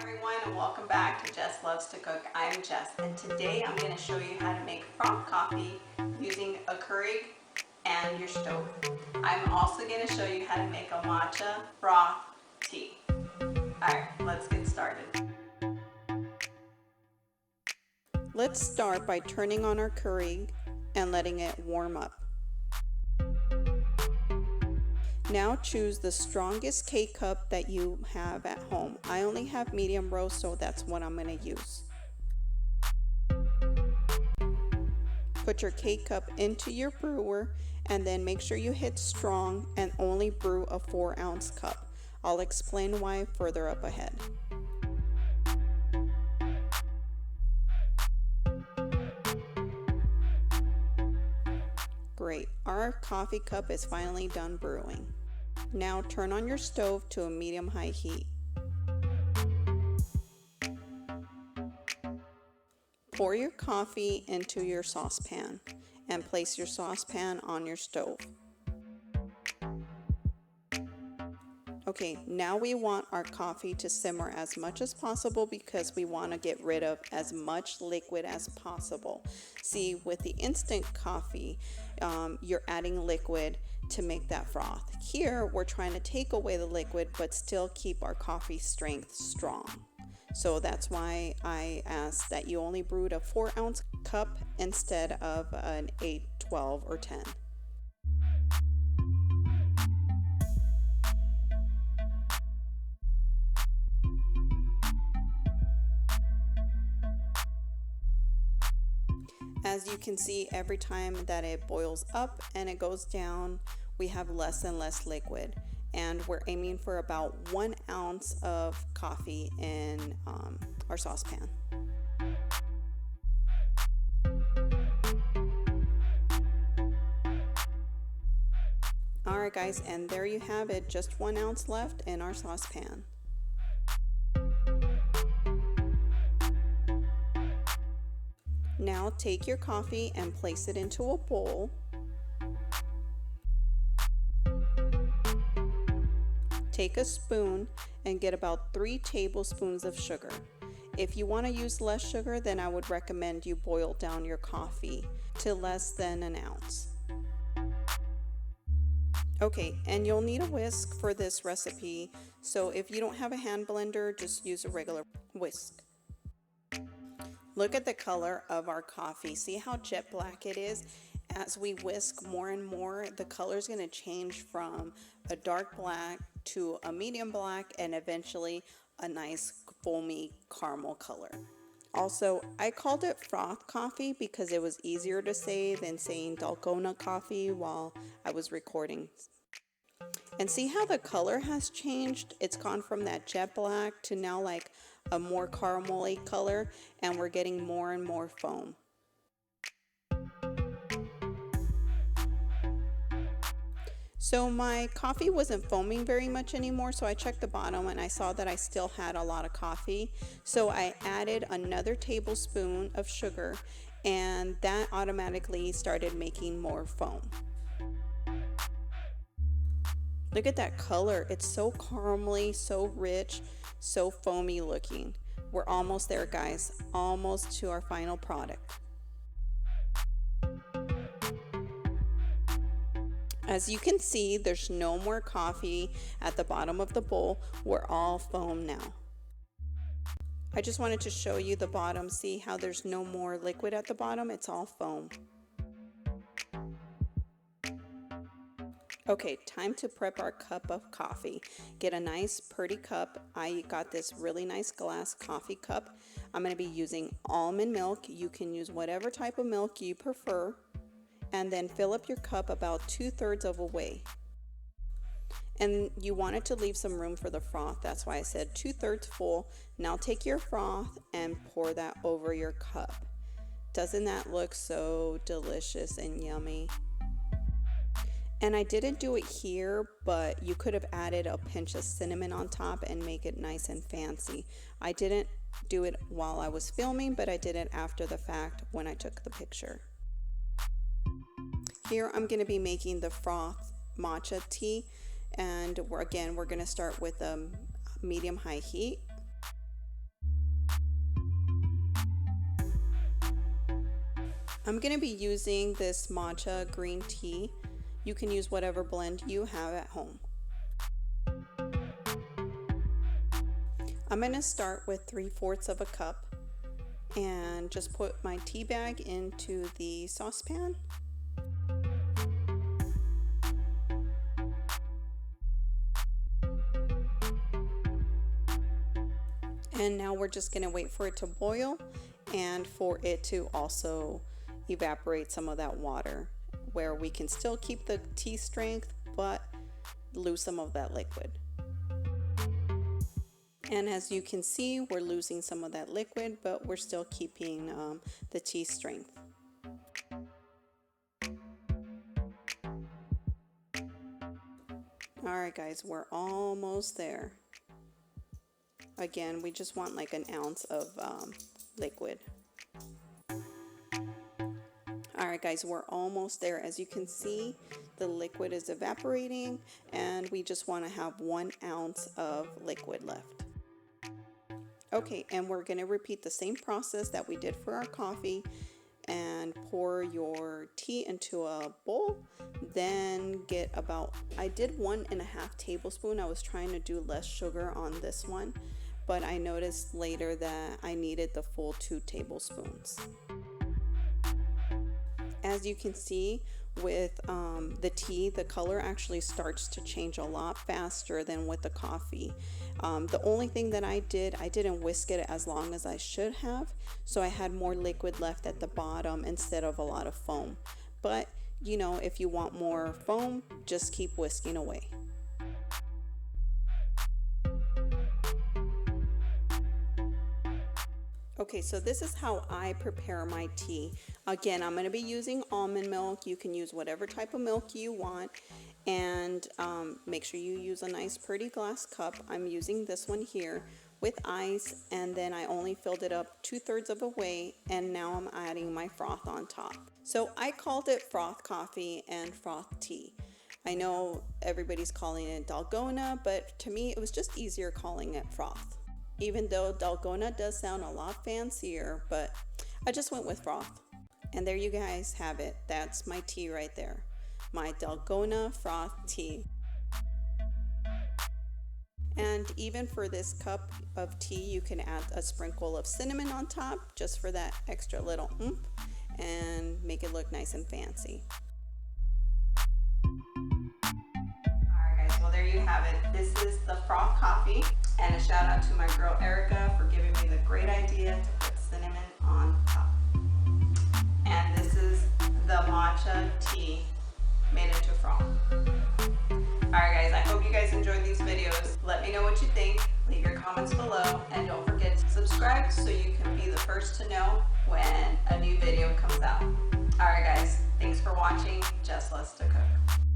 everyone, and welcome back to Jess Loves to Cook. I'm Jess, and today I'm going to show you how to make froth coffee using a Keurig and your stove. I'm also going to show you how to make a matcha froth tea. Alright, let's get started. Let's start by turning on our Keurig and letting it warm up. Now choose the strongest K-cup that you have at home. I only have medium roast, so that's what I'm going to use. Put your K-cup into your brewer and then make sure you hit strong and only brew a 4-ounce cup. I'll explain why further up ahead. Great, our coffee cup is finally done brewing. Now turn on your stove to a medium-high heat. Pour your coffee into your saucepan and place your saucepan on your stove. Okay, now we want our coffee to simmer as much as possible because we want to get rid of as much liquid as possible. See, with the instant coffee, you're adding liquid to make that froth. Here, we're trying to take away the liquid but still keep our coffee strength strong. So that's why I asked that you only brewed a 4-ounce cup instead of an 8, 12, or 10. As you can see, every time that it boils up and it goes down, we have less and less liquid. And we're aiming for about 1 ounce of coffee in our saucepan. Alright guys, and there you have it, just 1 ounce left in our saucepan. Now take your coffee and place it into a bowl. Take a spoon and get about 3 tablespoons of sugar. If you want to use less sugar, then I would recommend you boil down your coffee to less than an ounce. Okay, and you'll need a whisk for this recipe, so if you don't have a hand blender, just use a regular whisk. Look at the color of our coffee. See how jet black it is? As we whisk more and more, the color is going to change from a dark black to a medium black and eventually a nice foamy caramel color. Also, I called it froth coffee because it was easier to say than saying Dalgona coffee while I was recording. And see how the color has changed? It's gone from that jet black to now like a more caramelly color, and we're getting more and more foam. So my coffee wasn't foaming very much anymore, so I checked the bottom and I saw that I still had a lot of coffee. So I added another tablespoon of sugar, and that automatically started making more foam. Look at that color. It's so caramely, so rich, so foamy looking. We're almost there, guys. Almost to our final product. As you can see, there's no more coffee at the bottom of the bowl. We're all foam now. I just wanted to show you the bottom. See how there's no more liquid at the bottom? It's all foam. Okay, time to prep our cup of coffee. Get a nice pretty cup. I got this really nice glass coffee cup. I'm going to be using almond milk. You can use whatever type of milk you prefer. And then fill up your cup about 2/3 of a way. And you wanted to leave some room for the froth. That's why I said 2/3 full. Now take your froth and pour that over your cup. Doesn't that look so delicious and yummy? And I didn't do it here, but you could have added a pinch of cinnamon on top and make it nice and fancy. I didn't do it while I was filming, but I did it after the fact when I took the picture. Here I'm going to be making the Froth Matcha Tea, and we're going to start with a medium-high heat. I'm going to be using this matcha green tea. You can use whatever blend you have at home. I'm going to start with 3/4 of a cup and just put my tea bag into the saucepan. And now we're just going to wait for it to boil and for it to also evaporate some of that water, where we can still keep the tea strength but lose some of that liquid. And as you can see, we're losing some of that liquid, but we're still keeping the tea strength. Alright guys, we're almost there. Again, we just want like an ounce of liquid. Alright guys, we're almost there. As you can see, the liquid is evaporating and we just want to have 1 ounce of liquid left. Okay, and we're going to repeat the same process that we did for our coffee and pour your tea into a bowl. Then get about, I did 1.5 tablespoons. I was trying to do less sugar on this one, but I noticed later that I needed the full 2 tablespoons. As you can see with the tea, the color actually starts to change a lot faster than with the coffee. The only thing that I didn't whisk it as long as I should have, so I had more liquid left at the bottom instead of a lot of foam. But you know, if you want more foam, just keep whisking away. Okay, so this is how I prepare my tea. Again, I'm going to be using almond milk. You can use whatever type of milk you want, and make sure you use a nice pretty glass cup. I'm using this one here with ice, and then I only filled it up 2/3 of a way, and now I'm adding my froth on top. So I called it froth coffee and froth tea. I know everybody's calling it Dalgona, but to me it was just easier calling it froth. Even though Dalgona does sound a lot fancier, but I just went with froth. And there you guys have it. That's my tea right there. My Dalgona froth tea. And even for this cup of tea, you can add a sprinkle of cinnamon on top just for that extra little oomph and make it look nice and fancy. Alright guys, well there you have it. This is the froth coffee, and a shout out to my girl Erica for giving me the great idea to put cinnamon on top. And this is the matcha tea made into froth. Alright guys, I hope you guys enjoyed these videos. Let me know what you think. Leave your comments below, and don't forget to subscribe so you can be the first to know when a new video comes out. Alright guys, thanks for watching Jess Loves To Cook.